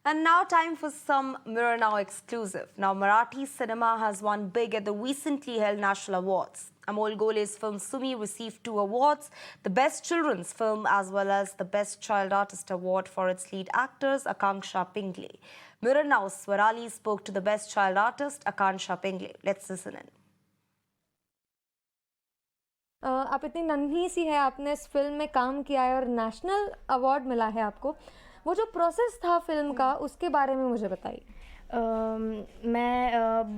And now time for some Mirror Now exclusive. Now Marathi cinema has won big at the recently held national awards. Amol Gole's film Sumi received 2 awards, the Best Children's Film as well as the Best Child Artist Award for its lead actors Akanksha Pingle. Mirror Now's Swarali spoke to the Best Child Artist Akanksha Pingle. Let's listen in. आप इतनी नन्ही सी है, आपने इस film में काम किया है और नेशनल अवार्ड मिला है आपको। वो जो प्रोसेस था फिल्म का, उसके बारे में मुझे बताइए। मैं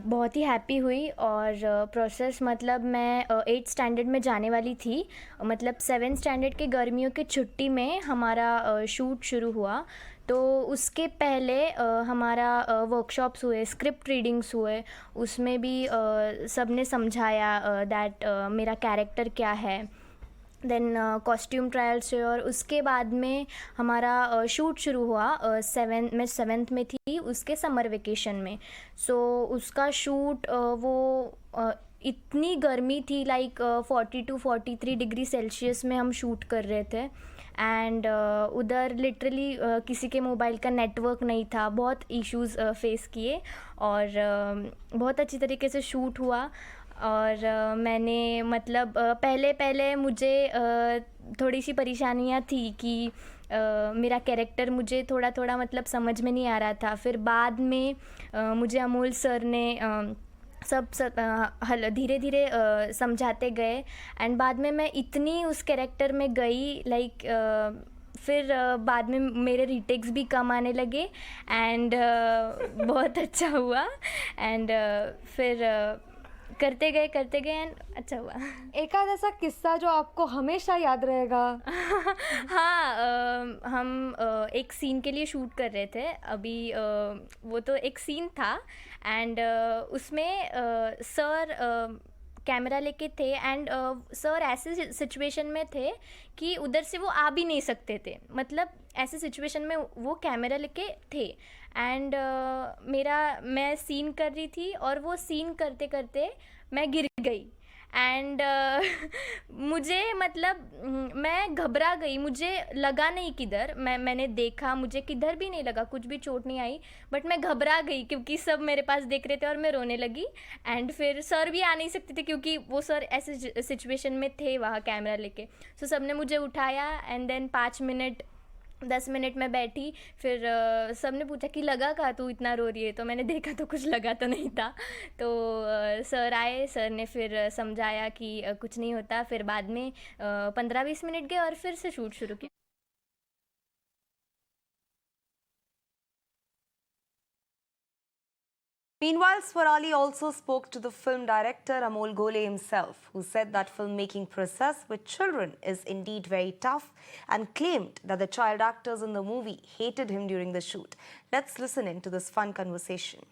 बहुत ही हैप्पी हुई और प्रोसेस मतलब मैं 8th स्टैंडर्ड में जाने वाली थी। मतलब 7th स्टैंडर्ड के गर्मियों की छुट्टी में हमारा शूट शुरू हुआ। तो उसके पहले हमारा वर्कशॉप्स हुए, स्क्रिप्ट रीडिंग्स हुए। उसमें भी सब ने समझाया दैट मेरा कैरेक्टर क्या है। देन कॉस्ट्यूम ट्रायल्स हुए और उसके बाद में हमारा शूट शुरू हुआ। मैं 7th में थी, उसके समर वेकेशन में। सो उसका शूट इतनी गर्मी थी, लाइक 40 to 43 डिग्री सेल्सियस में हम शूट कर रहे थे। एंड उधर लिटरली किसी के मोबाइल का नेटवर्क नहीं था, बहुत इश्यूज़ फेस किए और बहुत अच्छी तरीके से शूट हुआ। और मैंने मतलब पहले मुझे थोड़ी सी परेशानियाँ थी कि मेरा कैरेक्टर मुझे थोड़ा मतलब समझ में नहीं आ रहा था। फिर बाद में मुझे अमोल सर ने सब धीरे धीरे समझाते गए एंड बाद में मैं इतनी उस कैरेक्टर में गई, लाइक फिर बाद में मेरे रीटेक्स भी कम आने लगे एंड बहुत अच्छा हुआ। एंड फिर करते गए एंड अच्छा हुआ। एक आध ऐसा किस्सा जो आपको हमेशा याद रहेगा? हाँ, हम एक सीन के लिए शूट कर रहे थे अभी। वो तो एक सीन था एंड उसमें सर कैमरा लेके थे एंड सर ऐसे सिचुएशन में थे कि उधर से वो आ भी नहीं सकते थे। मतलब ऐसे सिचुएशन में वो कैमरा लेके थे एंड मैं सीन कर रही थी और वो सीन करते करते मैं गिर गई एंड मुझे मतलब मैं घबरा गई। मुझे लगा नहीं किधर, मैंने देखा, मुझे किधर भी नहीं लगा, कुछ भी चोट नहीं आई, बट मैं घबरा गई क्योंकि सब मेरे पास देख रहे थे और मैं रोने लगी। एंड फिर सर भी आ नहीं सकते थे क्योंकि वो सर ऐसे सिचुएशन में थे वहाँ कैमरा लेके। सो सब ने मुझे उठाया एंड देन 10 मिनट में बैठी। फिर सब ने पूछा कि लगा कहाँ, तू इतना रो रही है? तो मैंने देखा तो कुछ लगा तो नहीं था। तो सर आए, सर ने फिर समझाया कि कुछ नहीं होता। फिर बाद में 15-20 मिनट गए और फिर से शूट शुरू किया। Meanwhile, Swarali also spoke to the film director Amol Gole himself, who said that filmmaking process with children is indeed very tough and claimed that the child actors in the movie hated him during the shoot. Let's listen in to this fun conversation.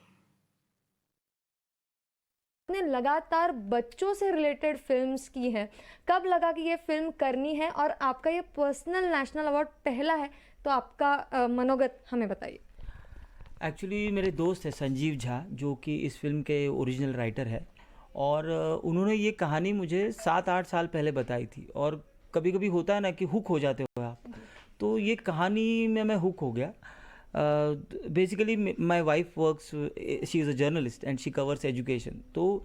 आपने लगातार बच्चों से related films की हैं, कब लगा कि ये फिल्म करनी है? और आपका ये पर्सनल नेशनल अवार्ड पहला है, तो आपका मनोगत हमें बताइए। एक्चुअली मेरे दोस्त है संजीव झा, जो कि इस फिल्म के ओरिजिनल राइटर है, और उन्होंने ये कहानी मुझे 7-8 साल पहले बताई थी। और कभी कभी होता है ना कि हुक हो जाते हो आप, तो ये कहानी में मैं हुक हो गया। Basically my wife works, she is a journalist and she covers education. तो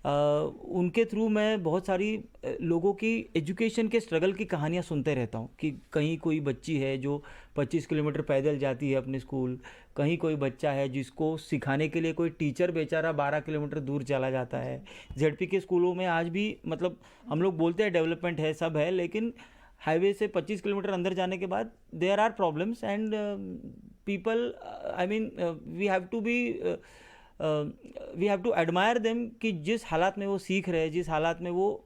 उनके थ्रू मैं बहुत सारी लोगों की एजुकेशन के स्ट्रगल की कहानियाँ सुनते रहता हूँ कि कहीं कोई बच्ची है जो 25 किलोमीटर पैदल जाती है अपने स्कूल, कहीं कोई बच्चा है जिसको सिखाने के लिए कोई टीचर बेचारा 12 किलोमीटर दूर चला जाता है। जेडपी के स्कूलों में आज भी मतलब हम लोग बोलते हैं डेवलपमेंट है, सब है, लेकिन हाईवे से 25 किलोमीटर अंदर जाने के बाद there are problems and people, I mean we have to admire them कि जिस हालात में वो सीख रहे हैं, जिस हालात में वो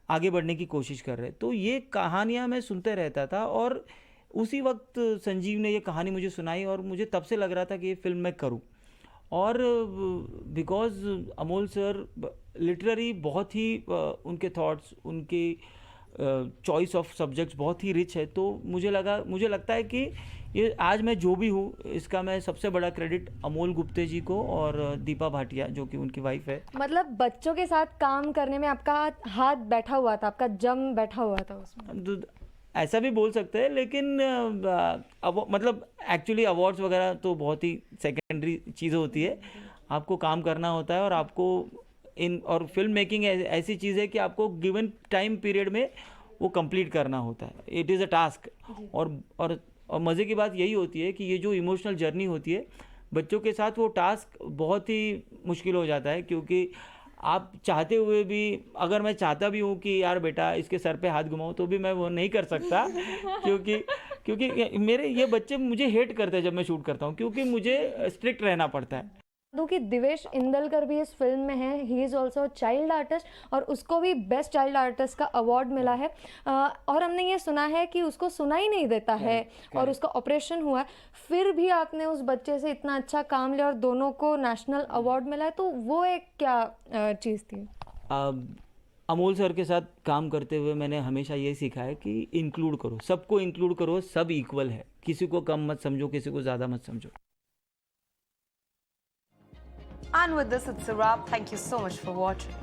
आगे बढ़ने की कोशिश कर रहे हैं। तो ये कहानियाँ मैं सुनते रहता था और उसी वक्त संजीव ने ये कहानी मुझे सुनाई और मुझे तब से लग रहा था कि ये फिल्म मैं करूँ। और बिकॉज अमोल सर लिटररी बहुत ही उनके थॉट्स, उनके चॉइस ऑफ सब्जेक्ट्स बहुत ही रिच है। तो मुझे लगता है कि ये आज मैं जो भी हूँ, इसका मैं सबसे बड़ा क्रेडिट अमोल गुप्ते जी को और दीपा भाटिया, जो कि उनकी वाइफ है। मतलब बच्चों के साथ काम करने में आपका हाथ बैठा हुआ था, आपका जम बैठा हुआ था उसमें? ऐसा भी बोल सकते हैं, लेकिन अब मतलब एक्चुअली अवार्ड्स वगैरह तो बहुत ही सेकेंडरी चीज़ होती है। आपको काम करना होता है और आपको और फिल्म मेकिंग ऐसी चीज़ है कि आपको गिवन टाइम पीरियड में वो कंप्लीट करना होता है। It is a task. और मज़े की बात यही होती है कि ये जो इमोशनल जर्नी होती है बच्चों के साथ, वो टास्क बहुत ही मुश्किल हो जाता है, क्योंकि आप चाहते हुए भी, अगर मैं चाहता भी हूँ कि यार बेटा इसके सर पे हाथ घुमाओ, तो भी मैं वो नहीं कर सकता क्योंकि मेरे ये बच्चे मुझे हेट करते हैं जब मैं शूट करता हूँ, क्योंकि मुझे स्ट्रिक्ट रहना पड़ता है। कि दिवेश इंदलकर भी इस फिल्म में है। He is also child artist और उसको भी बेस्ट चाइल्ड आर्टिस्ट का अवार्ड मिला है। और हमने ये सुना है कि उसको सुना ही नहीं देता है और उसका ऑपरेशन हुआ है, फिर भी आपने उस बच्चे से इतना अच्छा काम लिया और दोनों को नेशनल अवार्ड मिला है, तो वो एक क्या चीज़ थी? अमोल सर के साथ काम करते हुए मैंने हमेशा ये सीखा है कि इंक्लूड करो, सबको इंक्लूड करो, सब इक्वल है, किसी को कम मत समझो, किसी को ज़्यादा मत समझो। And with this, it's a wrap. Thank you so much for watching.